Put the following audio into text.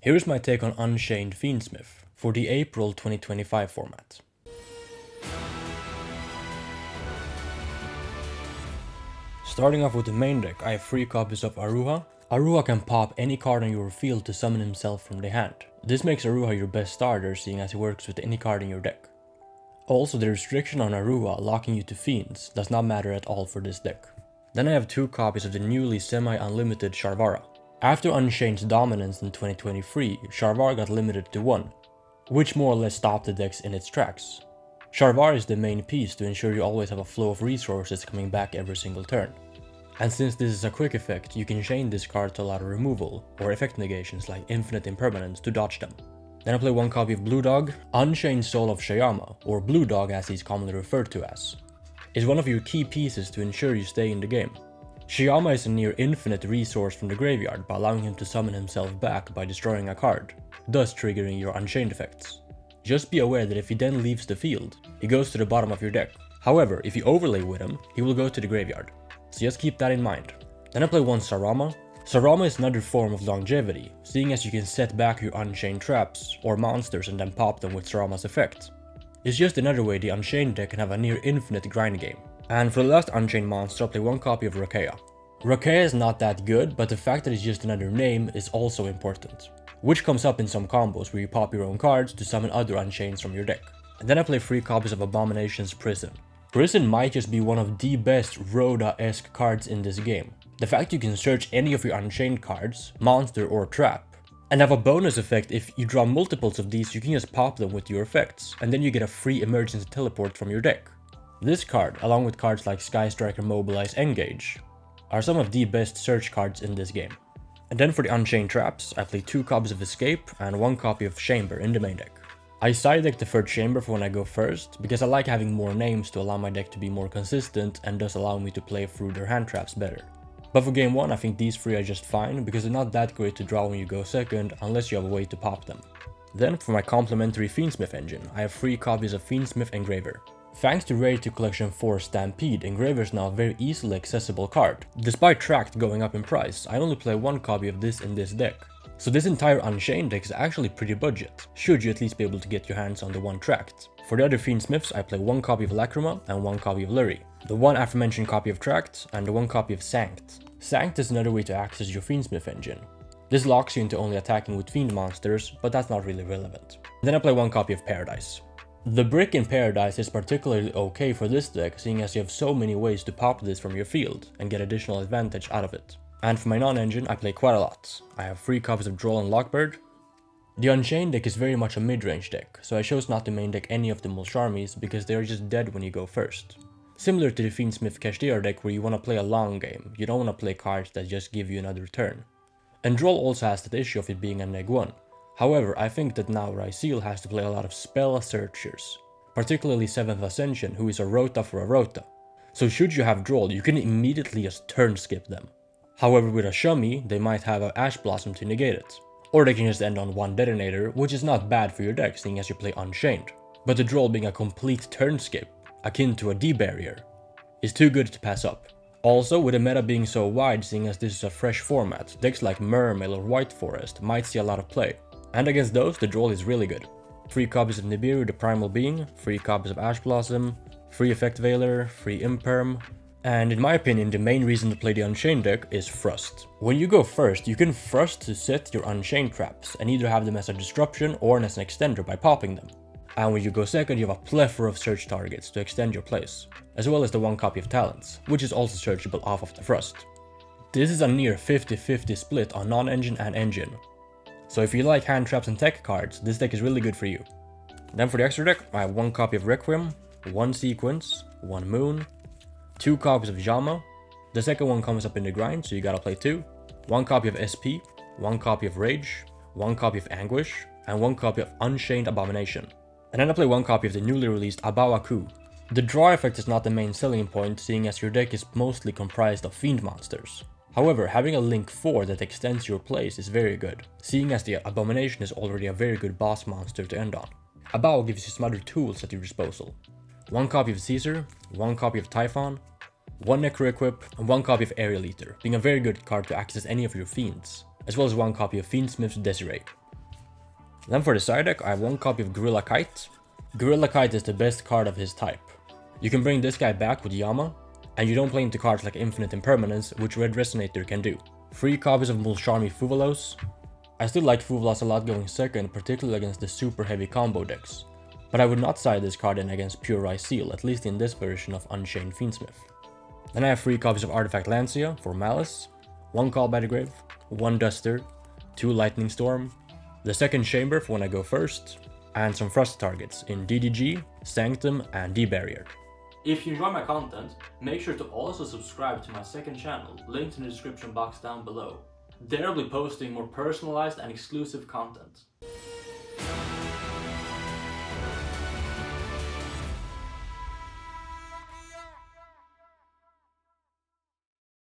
Here's my take on Unchained Fiendsmith for the April 2025 format. Starting off with the main deck, I have 3 copies of Aruha. Aruha can pop any card on your field to summon himself from the hand. This makes Aruha your best starter, seeing as he works with any card in your deck. Also, the restriction on Aruha locking you to fiends does not matter at all for this deck. Then I have 2 copies of the newly semi-unlimited Sharvara. After Unchained's dominance in 2023, Sharvara got limited to 1, which more or less stopped the decks in its tracks. Sharvara is the main piece to ensure you always have a flow of resources coming back every single turn. And since this is a quick effect, you can chain this card to allow removal, or effect negations like infinite impermanence to dodge them. Then I play 1 copy of Blue Dog. Unchained Soul of Sharvara, or Blue Dog as he's commonly referred to as, is one of your key pieces to ensure you stay in the game. Sharvara is a near infinite resource from the graveyard by allowing him to summon himself back by destroying a card, thus triggering your Unchained effects. Just be aware that if he then leaves the field, he goes to the bottom of your deck. However, if you overlay with him, he will go to the graveyard. So just keep that in mind. Then I play 1 Sarama. Sarama is another form of longevity, seeing as you can set back your Unchained traps or monsters and then pop them with Sarama's effect. It's just another way the Unchained deck can have a near infinite grind game. And for the last Unchained monster, I'll play 1 copy of Rakea. Rakea is not that good, but the fact that it's just another name is also important, which comes up in some combos where you pop your own cards to summon other Unchaineds from your deck. And then I play 3 copies of Abomination's Prison. Prison might just be one of the best Rhoda-esque cards in this game. The fact you can search any of your Unchained cards, monster or trap, and have a bonus effect if you draw multiples of these, you can just pop them with your effects, and then you get a free emergency teleport from your deck. This card, along with cards like Sky Striker, Mobilize, Engage, are some of the best search cards in this game. And then for the Unchained traps, I play 2 copies of Escape and 1 copy of Chamber in the main deck. I side deck the 3rd Chamber for when I go first, because I like having more names to allow my deck to be more consistent and thus allow me to play through their hand traps better. But for game 1, I think these 3 are just fine, because they're not that great to draw when you go second, unless you have a way to pop them. Then for my complementary Fiendsmith engine, I have 3 copies of Fiendsmith Engraver. Thanks to Rare to Collection 4 Stampede, Engraver is now a very easily accessible card. Despite Tract going up in price, I only play 1 copy of this in this deck. So this entire Unchained deck is actually pretty budget, should you at least be able to get your hands on the 1 Tract. For the other Fiendsmiths, I play 1 copy of Lacrima and 1 copy of Lurie, the 1 aforementioned copy of Tract, and the 1 copy of Sanct. Sanct is another way to access your Fiendsmith engine. This locks you into only attacking with Fiend monsters, but that's not really relevant. Then I play 1 copy of Paradise. The brick in Paradise is particularly okay for this deck, seeing as you have so many ways to pop this from your field and get additional advantage out of it. And for my non-engine, I play quite a lot. I have 3 copies of Droll and Lockbird. The Unchained deck is very much a mid-range deck, so I chose not to main deck any of the Mulcharmies because they are just dead when you go first. Similar to the Fiendsmith Kashdar deck where you want to play a long game, you don't want to play cards that just give you another turn. And Droll also has that issue of it being a neg 1. However, I think that now Ryseal has to play a lot of spell searchers, particularly 7th Ascension, who is a Rota for a Rota. So should you have Droll, you can immediately just turn skip them. However, with a Shummy, they might have an Ash Blossom to negate it. Or they can just end on 1 Detonator, which is not bad for your deck seeing as you play Unchained. But the Droll being a complete turn skip, akin to a D-Barrier, is too good to pass up. Also, with the meta being so wide, seeing as this is a fresh format, decks like Mermail or White Forest might see a lot of play. And against those, the Droll is really good. 3 copies of Nibiru, the Primal Being, 3 copies of Ash Blossom, 3 Effect Veiler, 3 Imperm, and in my opinion, the main reason to play the Unchained deck is Thrust. When you go first, you can Thrust to set your Unchained traps, and either have them as a disruption or as an extender by popping them. And when you go second, you have a plethora of search targets to extend your plays, as well as the 1 copy of Talents, which is also searchable off of the Thrust. This is a near 50-50 split on non-engine and engine. So if you like hand traps and tech cards, this deck is really good for you. Then for the extra deck, I have 1 copy of Requiem, 1 Sequence, 1 Moon, 2 copies of Jama. The second one comes up in the grind, so you gotta play 2. 1 copy of SP, 1 copy of Rage, 1 copy of Anguish, and 1 copy of Unchained Abomination. And then I play 1 copy of the newly released Abawaku. The draw effect is not the main selling point, seeing as your deck is mostly comprised of Fiend monsters. However, having a Link 4 that extends your plays is very good, seeing as the Abomination is already a very good boss monster to end on. Abao gives you some other tools at your disposal. 1 copy of Caesar, 1 copy of Typhon, 1 Necro Equip, and 1 copy of Aerial Eater, being a very good card to access any of your Fiends, as well as 1 copy of Fiendsmith's Desiree. Then for the side deck, I have one copy of Gorilla Kite. Gorilla Kite is the best card of his type. You can bring this guy back with Yama, and you don't play into cards like Infinite Impermanence, which Red Resonator can do. 3 copies of Mulcharmy Fuvalos. I still like Fuvalos a lot going second, particularly against the super heavy combo decks. But I would not side this card in against Pure Ice Seal, at least in this version of Unchained Fiendsmith. Then I have 3 copies of Artifact Lancia for Malice, 1 Call by the Grave, 1 Duster, 2 Lightning Storm, the second Chamber for when I go first, and some Frost targets in DDG, Sanctum, and D-Barrier. If you enjoy my content, make sure to also subscribe to my second channel, linked in the description box down below. There I'll be posting more personalized and exclusive content.